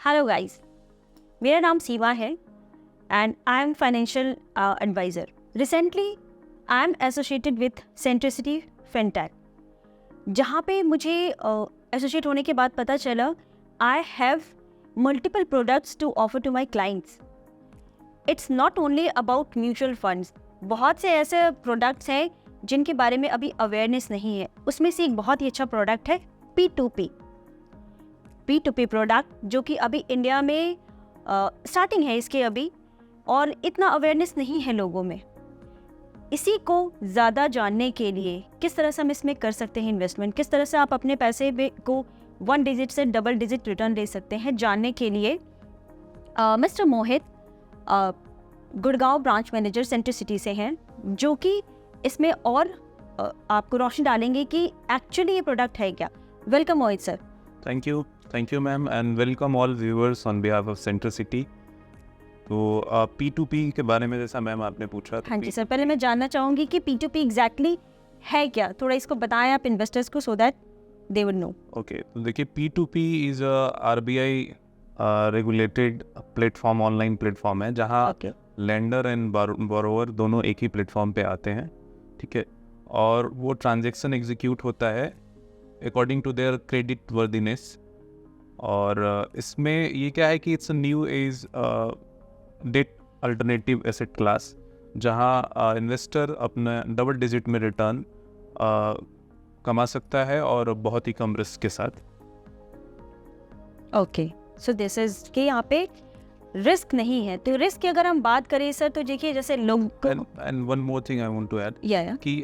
Hello guys, मेरा नाम सीमा है and I am financial advisor. Recently I am associated with Centricity Fintech, जहाँ पे मुझे एसोसिएट होने के बाद पता चला I have multiple products to offer to my clients. It's not only about mutual funds. बहुत से ऐसे प्रोडक्ट्स हैं जिनके बारे में अभी अवेयरनेस नहीं है. उसमें से एक बहुत ही अच्छा प्रोडक्ट है P2P प्रोडक्ट, जो कि अभी इंडिया में स्टार्टिंग है इसके अभी, और इतना अवेयरनेस नहीं है लोगों में. इसी को ज़्यादा जानने के लिए किस तरह से हम इसमें कर सकते हैं इन्वेस्टमेंट, किस तरह से आप अपने पैसे को 1 डिजिट से डबल डिजिट रिटर्न ले सकते हैं, जानने के लिए मिस्टर मोहित गुड़गांव ब्रांच मैनेजर सेंट्रिसिटी से हैं, जो कि इसमें और आपको रोशनी डालेंगे कि एक्चुअली ये प्रोडक्ट है क्या. Welcome Mohit sir. Thank you ma'am and welcome all viewers on behalf of Centricity. तो P2P के बारे में जैसा मैम आपने पूछा. हाँ जी सर, पहले मैं जानना चाहूँगी कि P2P एग्जैक्टली है क्या. थोड़ा इसको बताएं आप इन्वेस्टर्स को, so that they would know. Okay, तो देखिए P2P is RBI regulated platform, online platform है जहाँ लेंडर एंड बोरोवर दोनों एक ही प्लेटफॉर्म पे आते हैं. ठीक है, और वो ट्रांजेक्शन एग्जीक्यूट होता है according to their credit worthiness. और इसमें ये क्या है कि it's a new age debt alternative asset class, जहाँ इन्वेस्टर अपना डबल डिजिट में रिटर्न कमा सकता है और बहुत ही कम रिस्क के साथ. ओके, सो दिस इज कि यहाँ पे रिस्क नहीं है. तो रिस्क की अगर हम बात करें सर, तो देखिए जैसे लोग and one more thing I want to add कि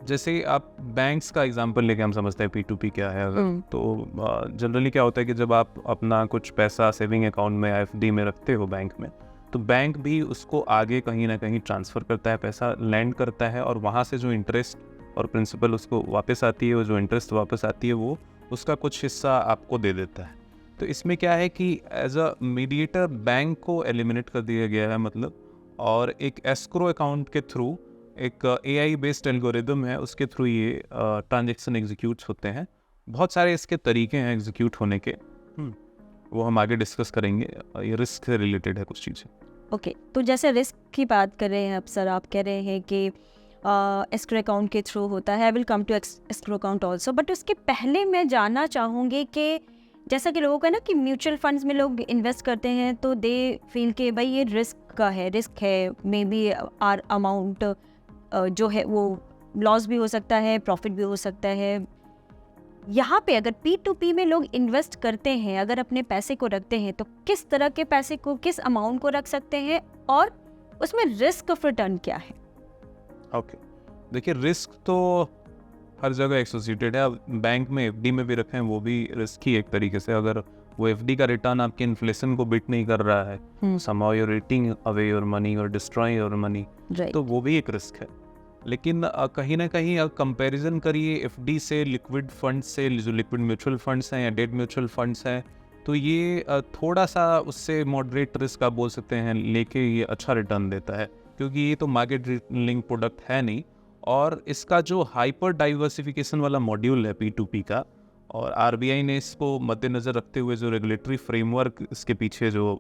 जैसे आप बैंक्स का एग्जांपल लेके हम समझते हैं P2P क्या है अगर, तो जनरली क्या होता है कि जब आप अपना कुछ पैसा सेविंग अकाउंट में FD में रखते हो बैंक में, तो बैंक भी उसको आगे कहीं ना कहीं ट्रांसफ़र करता है, पैसा लैंड करता है, और वहाँ से जो इंटरेस्ट और प्रिंसिपल उसको वापस आती है, वो जो इंटरेस्ट वापस आती है वो उसका कुछ हिस्सा आपको दे देता है. तो इसमें क्या है कि एज अ मीडिएटर बैंक को एलिमिनेट कर दिया गया है, मतलब, और एक एस्क्रो अकाउंट के थ्रू एक AI बेस्ड एल्गोरिदम है, उसके थ्रू ये ट्रांजेक्शन एग्जीक्यूट होते हैं. बहुत सारे इसके तरीके हैं एग्जीक्यूट होने के, वो हम आगे डिस्कस करेंगे. ये रिस्क से रिलेटेड है कुछ चीज़ें. ओके, तो जैसे रिस्क की बात कर रहे हैं अब सर, आप कह रहे हैं कि एस्क्रो अकाउंट के थ्रू होता है. I will come to escrow account also, but उसके पहले मैं जानना चाहूँगी कि जैसा कि लोगों का ना कि म्यूचुअल फंड्स में लोग इन्वेस्ट करते हैं तो दे फील कि भाई ये रिस्क है, मे बी आर अमाउंट जो है वो लॉस भी हो सकता है, प्रॉफिट भी हो सकता है. यहाँ पे अगर P2P में लोग इन्वेस्ट करते हैं, अगर अपने पैसे को रखते हैं, तो किस तरह के पैसे को, किस अमाउंट को रख सकते हैं, और उसमें रिस्क ऑफ रिटर्न क्या है? ओके, देखिए रिस्क तो हर जगह एसोसिएटेड है. अब बैंक में FD में भी रखें, वो भी रिस्क ही एक तरीके से. अगर वो FD का रिटर्न आपके इन्फ्लेशन को बीट नहीं कर रहा है, somehow you're eating away your money or destroying your money, तो वो भी एक रिस्क है. लेकिन कहीं ना कहीं अगर कंपैरिजन करिए FD से, लिक्विड फंड्स से, जो लिक्विड म्यूचुअल फंड्स हैं या डेट म्यूचुअल फंड्स हैं, तो ये थोड़ा सा उससे मॉडरेट रिस्क आप बोल सकते हैं लेके ये अच्छा रिटर्न देता है, क्योंकि ये तो मार्केट लिंक प्रोडक्ट है नहीं. और इसका जो हाइपर डाइवर्सिफिकेशन वाला मॉड्यूल है P2P का, और RBI ने इसको मद्देनज़र रखते हुए जो रेगुलेटरी फ्रेमवर्क इसके पीछे जो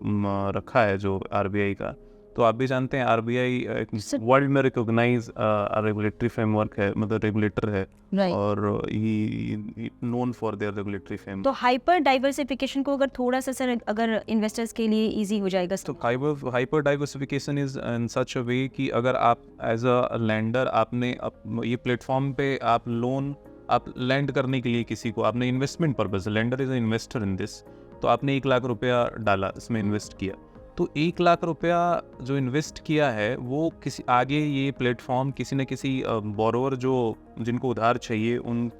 रखा है जो RBI का, तो आप भी जानते हैं RBI वर्ल्ड में रिकॉग्नाइज रेगुलेटरी फ्रेमवर्क है, मतलब रेगुलेटर है, और ही known for their regulatory framework. तो हाइपर डाइवर्सिफिकेशन को अगर थोड़ा सा सर अगर इन्वेस्टर्स के लिए इजी हो जाएगा, तो हाइपर डाइवर्सिफिकेशन इज इन सच अ वे कि अगर आप एज अ लैंडर, आपने ये प्लेटफॉर्म पे आप लोन आप लैंड करने के लिए किसी को, आपने investment purpose, lender is a investor in this, तो आपने 1 लाख रुपया डाला, इसमें इन्वेस्ट किया, तो 1 लाख रुपया जो इन्वेस्ट किया है वो किसी आगे ये प्लेटफॉर्म किसी न किसी बोरोवर जो जिनको उधार चाहिए उन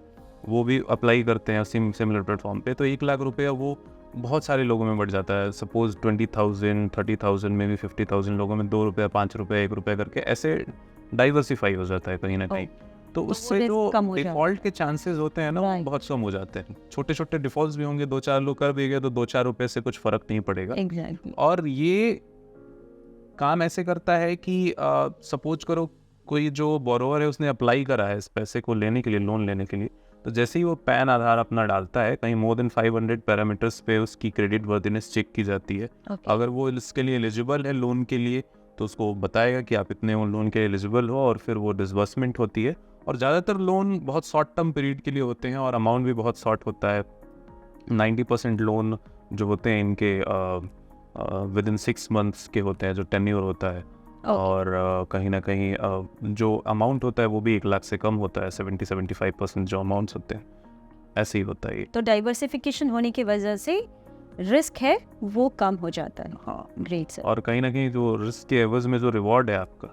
वो भी अप्लाई करते हैं सिमिलर प्लेटफॉर्म पे, तो 1 लाख रुपया वो बहुत सारे लोगों में बढ़ जाता है. सपोज 20,000, 30,000 में भी 50,000 लोगों में 2 रुपया, 5 रुपया, 1 रुपया करके ऐसे डाइवर्सिफाई हो जाता है कहीं ना कहीं. तो उससे जो डिफॉल्ट के चांसेस होते हैं ना, वो बहुत कम हो जाते हैं. छोटे छोटे डिफॉल्ट्स भी होंगे, 2-4 लोग कर भी गए तो 2-4 रुपए से कुछ फर्क नहीं पड़ेगा. और ये काम ऐसे करता है कि सपोज करो कोई जो बोरोवर है उसने अप्लाई करा है इस पैसे को लेने के लिए, लोन लेने के लिए, तो जैसे ही वो पैन आधार अपना डालता है, कहीं मोर देन 500 पैरामीटर्स पे उसकी क्रेडिट वर्दिनेस चेक की जाती है। Okay. अगर वो इसके लिए एलिजिबल है लोन के लिए, तो उसको बताएगा कि आप इतने लोन के एलिजिबल हो, और फिर वो डिसबर्समेंट होती है। और ज़्यादातर लोन बहुत शॉर्ट टर्म पीरियड के लिए होते हैं, और अमाउंट भी बहुत शॉर्ट होता है। 90% लोन जो होते हैं इनके विद इन 6 मंथ्स के होते हैं, जो टेन्योर होता है। और कहीं ना कहीं जो अमाउंट होता है वो भी 1 लाख से कम होता है। 70-75% जो अमाउंट्स होते हैं ऐसे ही होता है ये। तो डाइवर्सिफिकेशन होने की वजह से रिस्क है वो कम हो जाता है। हाँ, ग्रेट सर। और कहीं ना कहीं जो रिस्क के एवज में जो रिवॉर्ड है आपका,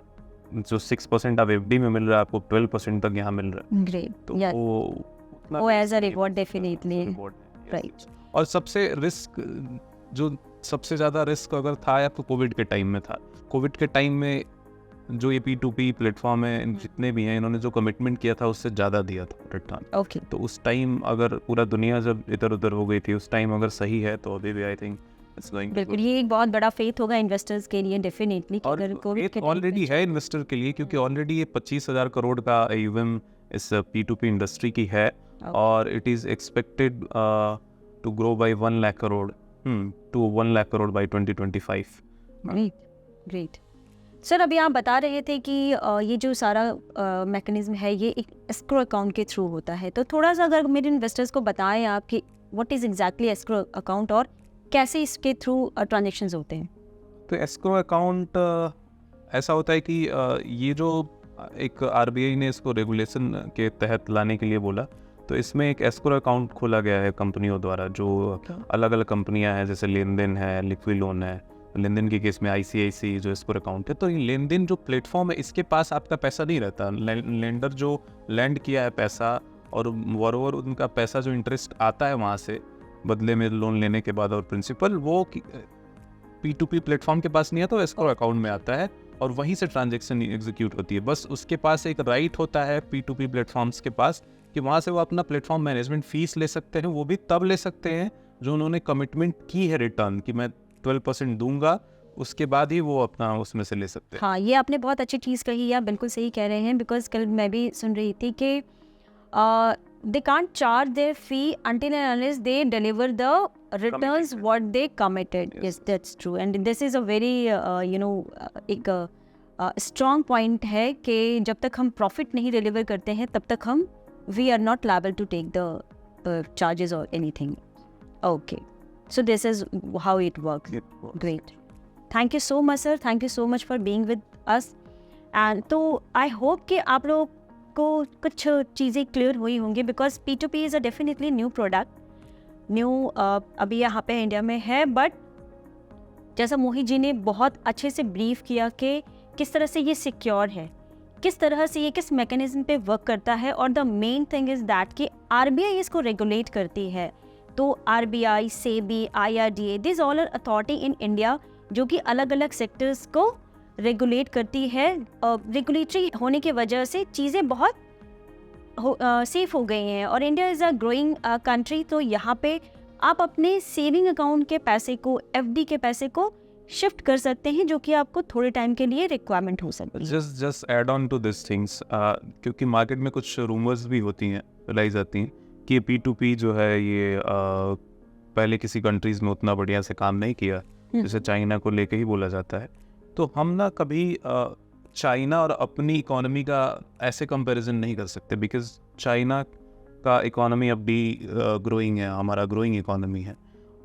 जो 6% आप एफडी में मिल रहा है, आपको 12% तक यहाँ मिल रहा है। ग्रेट, तो या वो एज अ risk रिवॉर्ड नहीं, डेफिनेटली, reward है, yes, राइट। yes। और सबसे रिस्क, जो सबसे ज़्यादा रिस्क अगर था या तो कोविड के टाइम में था। कोविड के टाइम में जो ये P2P प्लेटफॉर्म है, जितने भी हैं, इन्होंने जो कमिटमेंट किया था उससे ज़्यादा दिया था रिटर्न। ओके, तो उस टाइम अगर पूरा दुनिया जब इधर उधर हो गई थी, उस टाइम अगर सही है तो अभी भी आई थिंक इट्स गोइंग। बिल्कुल, ये एक बहुत बड़ा फेथ होगा इन्वेस्टर्स के लिए डेफिनेटली कि और अगर कोविड के ऑलरेडी है इन्वेस्टर के लिए, क्योंकि ऑलरेडी ये 25,000 करोड़ का AUM इस P2P इंडस्ट्री की है। और it is expected to grow by 1 lakh crore to 1 lakh crore by 2025। Great, great. Sir, अभी आप बता रहे थे कि ये जो सारा मैकेनिज्म है ये एक एस्क्रो अकाउंट के थ्रू होता है, तो थोड़ा सा अगर मेरे इन्वेस्टर्स को बताएं आप कि what is exactly escrow account और कैसे इसके थ्रू ट्रांजेक्शंस होते हैं। तो एस्क्रो अकाउंट ऐसा होता है कि ये जो एक RBI ने इसको रेगुलेशन के तहत लाने के लिए बोला, तो इसमें एक एस्क्रो अकाउंट खोला गया है कंपनियों द्वारा। जो अलग अलग कंपनियां हैं, जैसे लेन देन है, लिक्विड लोन है। लेन देन के केस में ICICI जो एस्क्रो अकाउंट है। तो ये लेन देन जो प्लेटफॉर्म है, इसके पास आपका पैसा नहीं रहता। लेंडर जो लैंड किया है पैसा, और बरोबर उनका पैसा जो इंटरेस्ट आता है वहाँ से बदले में लोन लेने के बाद, और प्रिंसिपल वो P2P प्लेटफॉर्म के पास नहीं आता, तो एस्क्रो अकाउंट में आता है, और वहीं से ट्रांजैक्शन एग्जीक्यूट होती है। बस उसके पास एक राइट होता है P2P प्लेटफॉर्म्स के पास कि वहाँ से वो अपना प्लेटफॉर्म मैनेजमेंट फीस ले सकते हैं। वो भी तब ले सकते हैं जो उन्होंने कमिटमेंट की है रिटर्न, कि मैं 12% दूंगा, उसके बाद ही वो अपना उसमें से ले सकते हैं। हाँ, ये आपने बहुत अच्छी चीज़ कही है, आप बिल्कुल सही कह रहे हैं। बिकॉज कल मैं भी सुन रही थी कि they can't charge their fee until and unless they deliver the returns Committed. what they committed. Yes. Yes, that's true. And this is a very एक स्ट्रॉन्ग पॉइंट है कि जब तक हम प्रॉफिट नहीं डिलीवर करते हैं तब तक हम we are not liable to take the charges और anything. Okay, so this is how it works. Great. Thank you so much, sir. Thank you so much for being with us. And तो I hope कि आप लोग को कुछ चीज़ें clear हुई होंगी, because P2P is a definitely new product, new अभी यहाँ पे इंडिया में है। बट जैसा मोहित जी ने बहुत अच्छे से ब्रीफ किया कि किस तरह से ये सिक्योर है, किस तरह से ये किस मैकेनिज्म पे वर्क करता है, और the main thing is that कि RBI इसको रेगुलेट करती है। तो RBI, SEBI, IRDA, this all are authority in India जो कि अलग अलग सेक्टर्स को रेगुलेट करती है। रेगुलेटरी होने की वजह से चीज़ें बहुत सेफ हो गई हैं, और India is a growing country. तो यहाँ पे आप अपने सेविंग अकाउंट के पैसे को, FD के पैसे को शिफ्ट कर सकते हैं, जो कि आपको थोड़े टाइम के लिए रिक्वायरमेंट हो सकती है। Just add on to this things, क्योंकि मार्केट में कुछ रूमर्स भी होती हैं, लाई जाती हैं कि P2P जो है ये पहले किसी कंट्रीज में उतना बढ़िया से काम नहीं किया, जैसे चाइना को लेके ही बोला जाता है। तो हम ना कभी चाइना और अपनी इकोनॉमी का ऐसे कंपैरिजन नहीं कर सकते, बिकॉज चाइना का इकोनॉमी अब भी ग्रोइंग है, हमारा ग्रोइंग इकोनॉमी है,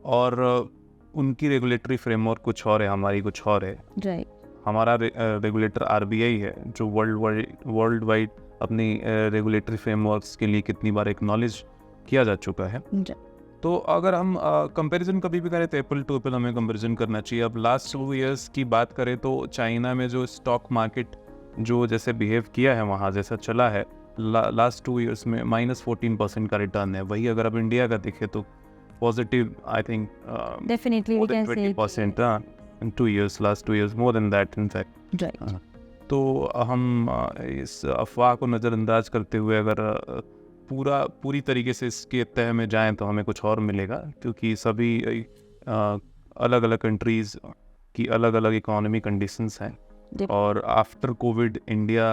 और उनकी रेगुलेटरी फ्रेमवर्क कुछ और है, हमारी कुछ और है। राइट। हमारा रेगुलेटर RBI है, जो वर्ल्ड वाइड अपनी रेगुलेटरी फ्रेमवर्क्स के लिए कितनी बार एक्नॉलेज किया जा चुका है। तो अगर हम कंपैरिजन कभी भी करें तो एप्पल टू एप्पल हमें कंपैरिजन करना चाहिए। अब लास्ट 2 इयर्स की बात करें तो चाइना में जो स्टॉक मार्केट जो जैसे बिहेव किया है, वहाँ जैसा चला है, लास्ट 2 इयर्स में -14% का रिटर्न है। वही अगर अब इंडिया का देखें तो positive, I think definitely we can say 20% in 2 years, last 2 years, more than that in fact. Right. तो हम इस अफवाह को नज़रअंदाज करते हुए अगर पूरी तरीके से इसके तह में जाएं तो हमें कुछ और मिलेगा, क्योंकि सभी अलग अलग कंट्रीज़ की अलग अलग इकोनॉमी कंडीशंस हैं, और आफ्टर कोविड इंडिया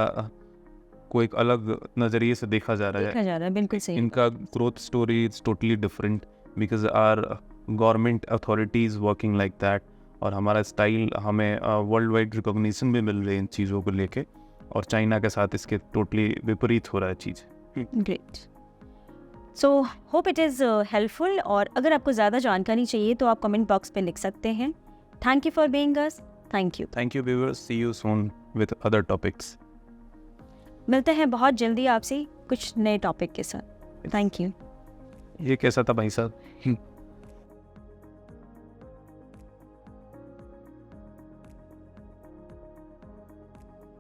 को एक अलग नज़रिए से देखा जा रहा है। देखा जा रहा है, बिल्कुल सही। इनका growth story is totally different because our government authorities working like that, और हमारा स्टाइल हमें वर्ल्ड वाइड रिकॉग्निशन भी मिल रही है इन चीज़ों को लेके, और चाइना के साथ इसके टोटली विपरीत हो रहा है चीज़। Great, so hope it is helpful. और अगर आपको ज़्यादा जानकारी चाहिए तो आप कमेंट बॉक्स पे लिख सकते हैं। Thank you for being us. Thank you. Thank you viewers, see you soon with other topics. मिलते हैं बहुत जल्दी आपसे कुछ नए टॉपिक के साथ। Thank you. ये कैसा था भाई साहब?